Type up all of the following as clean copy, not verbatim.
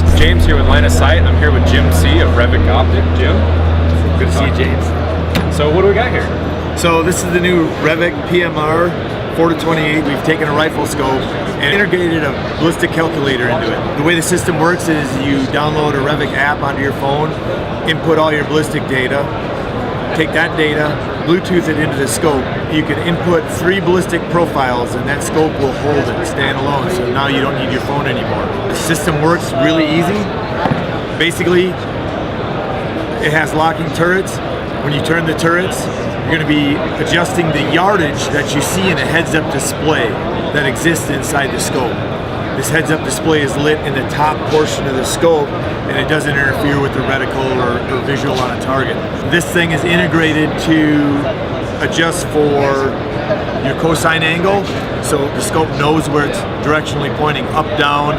guys, James here with Line of Sight. I'm here with Jim C. of Revic Optic. Jim, Good to see you, James. so what do we got here? So this is the new Revic PMR 4-28. We've taken a rifle scope and integrated a ballistic calculator into it. The way the system works is you download a Revic app onto your phone, input all your ballistic data, take that data, Bluetooth it into the scope. You can input 3 ballistic profiles and that scope will hold it standalone, so now you don't need your phone anymore. The system works really easy. Basically, it has locking turrets. When you turn the turrets, you're going to be adjusting the yardage that you see in a heads-up display that exists inside the scope. This heads-up display is lit in the top portion of the scope and it doesn't interfere with the reticle or visual on a target. This thing is integrated to adjust for your cosine angle, so the scope knows where it's directionally pointing up, down.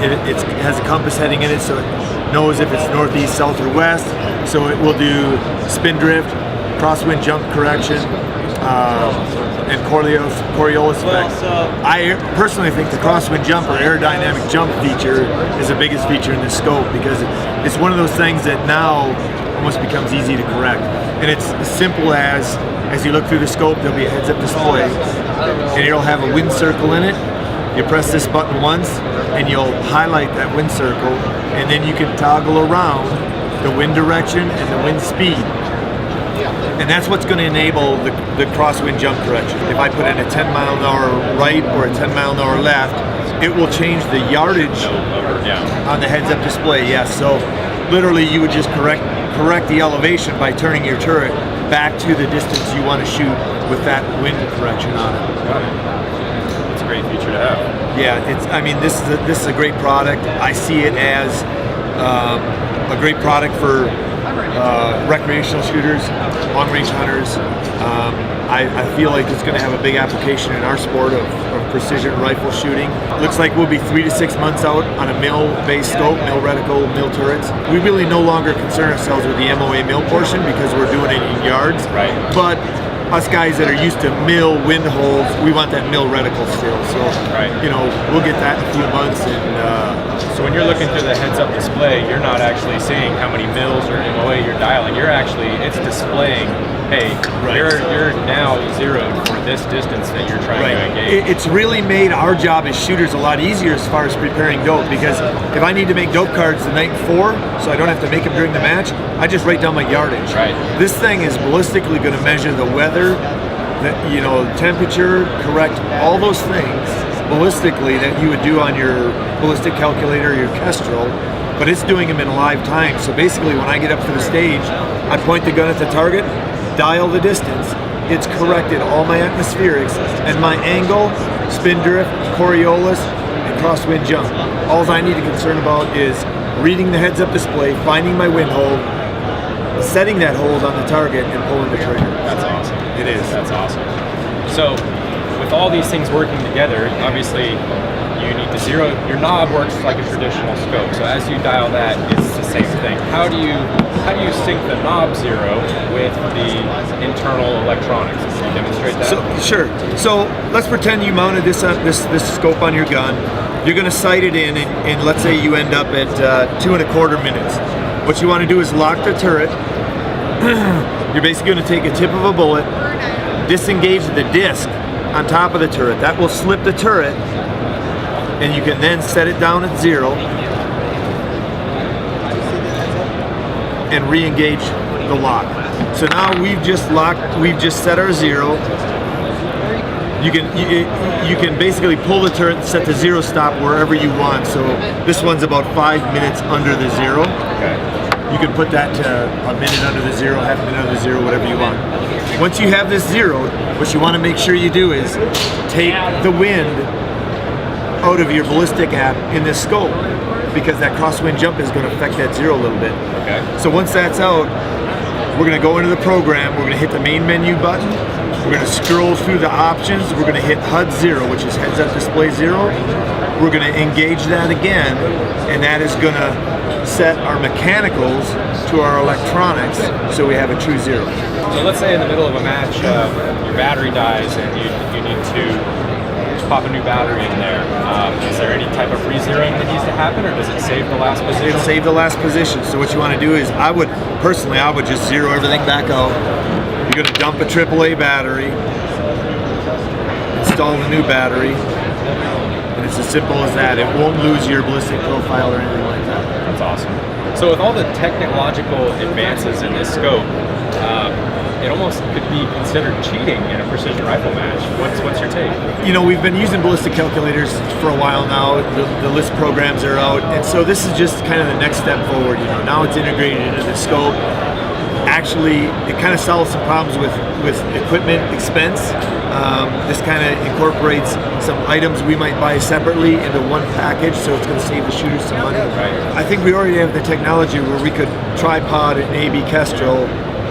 It has a compass heading in it, so it knows if it's northeast, south, or west. So it will do spin drift, crosswind jump correction, and Coriolis effect. I personally think the crosswind jump or aerodynamic jump feature is the biggest feature in this scope because it's one of those things that now almost becomes easy to correct. And it's as simple as you look through the scope, there'll be a heads-up display, and it'll have a wind circle in it. You press this button once, and you'll highlight that wind circle, and then you can toggle around the wind direction and the wind speed. And that's what's going to enable the crosswind jump correction. If I put in a 10 mile an hour right or a 10 mile an hour left, it will change the yardage on the heads-up display. Yes, so literally you would just correct the elevation by turning your turret back to the distance you want to shoot with that wind correction on it. It's a great feature to have. Yeah, I mean, this is a great product. I see it as a great product for recreational shooters, long-range hunters. I feel like it's going to have a big application in our sport of precision rifle shooting. Looks like we'll be 3 to 6 months out on a mill-based scope, mill reticle, mill turrets. We really no longer concern ourselves with the MOA mill portion because we're doing it in yards. Right. But us guys that are used to mill wind holes, we want that mill reticle still. So, you know, we'll get that in a few months. And so when you're looking through the heads-up display, you're not actually seeing how many mils or MOA you're dialing. It's displaying, hey, you're now zeroed for this distance that you're trying to engage. It's really made our job as shooters a lot easier as far as preparing dope, because if I need to make dope cards the night before, so I don't have to make them during the match, I just write down my yardage. Right. This thing is ballistically going to measure the weather, temperature, correct all those things ballistically that you would do on your ballistic calculator or your Kestrel, but it's doing them in live time. So basically when I get up to the stage, I point the gun at the target, dial the distance, it's corrected all my atmospherics and my angle, spin drift, Coriolis, and crosswind jump. All I need to concern about is reading the heads-up display, finding my wind hold, setting that hold on the target, and pulling the trigger. That's awesome. It is. That's awesome. So with all these things working together, obviously you need to zero. Your knob works like a traditional scope. So as you dial that, it's the same thing. How do you sync the knob zero with the internal electronics? Can you demonstrate that? Sure. So let's pretend you mounted this scope on your gun. You're going to sight it in, and let's say you end up at 2 1/4 minutes. What you want to do is lock the turret. You're basically going to take a tip of a bullet, disengage the disc on top of the turret. That will slip the turret, and you can then set it down at 0 and re-engage the lock. So now we've just set our 0. You can basically pull the turret and set the 0 stop wherever you want. So this one's about 5 minutes under the 0. Okay. You can put that to a minute under the 0, half a minute under the 0, whatever you want. Once you have this zeroed, what you want to make sure you do is take the wind out of your ballistic app in this scope, because that crosswind jump is going to affect that 0 a little bit. Okay. So once that's out, we're going to go into the program, we're going to hit the main menu button, we're going to scroll through the options, we're going to hit HUD 0, which is heads up display 0. We're going to engage that again, and that is going to set our mechanicals to our electronics, so we have a true 0. So let's say in the middle of a match, your battery dies and you need to pop a new battery in there. Is there any type of re-zeroing that needs to happen, or does it save the last position? It'll save the last position. So what you want to do is, I would just zero everything back out. You're going to dump a AAA battery, install the new battery, and it's as simple as that. It won't lose your ballistic profile or anything like that. That's awesome. So with all the technological advances in this scope, it almost could be considered cheating in a precision rifle match. What's your take? You know, we've been using ballistic calculators for a while now. The list programs are out, and so this is just kind of the next step forward. You know, now it's integrated into the scope. Actually, it kind of solves some problems with equipment expense. This kind of incorporates some items we might buy separately into one package, so it's going to save the shooters some money. Right. I think we already have the technology where we could tripod an AB Kestrel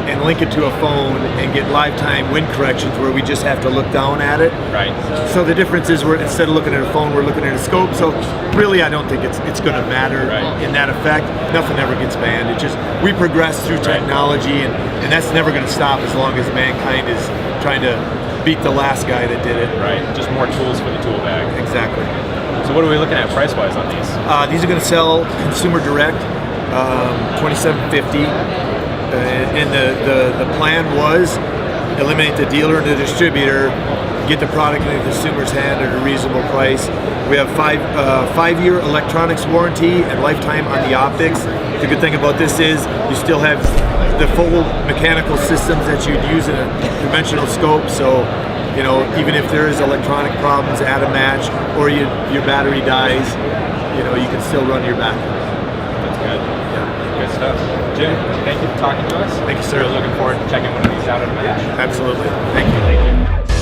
and link it to a phone and get lifetime wind corrections where we just have to look down at it. Right. So the difference is, we're instead of looking at a phone, we're looking at a scope. So really, I don't think it's going to matter in that effect. Nothing ever gets banned. It just, we progress through technology, and that's never going to stop as long as mankind is trying to beat the last guy that did it. Right. Just more tools for the tool bag. Exactly. So what are we looking at price-wise on these? These are going to sell consumer direct, $2,750. And the plan was eliminate the dealer and the distributor, get the product in the consumer's hand at a reasonable price. We have 5-year electronics warranty and lifetime on the optics. The good thing about this is you still have the full mechanical systems that you'd use in a conventional scope. So, you know, even if there is electronic problems at a match or your battery dies, you know, you can still run your backup. That's good. Good stuff. Jim, thank you for talking to us. Thank you, sir. We're looking forward to checking one of these out at a match. Absolutely. Thank you. Thank you.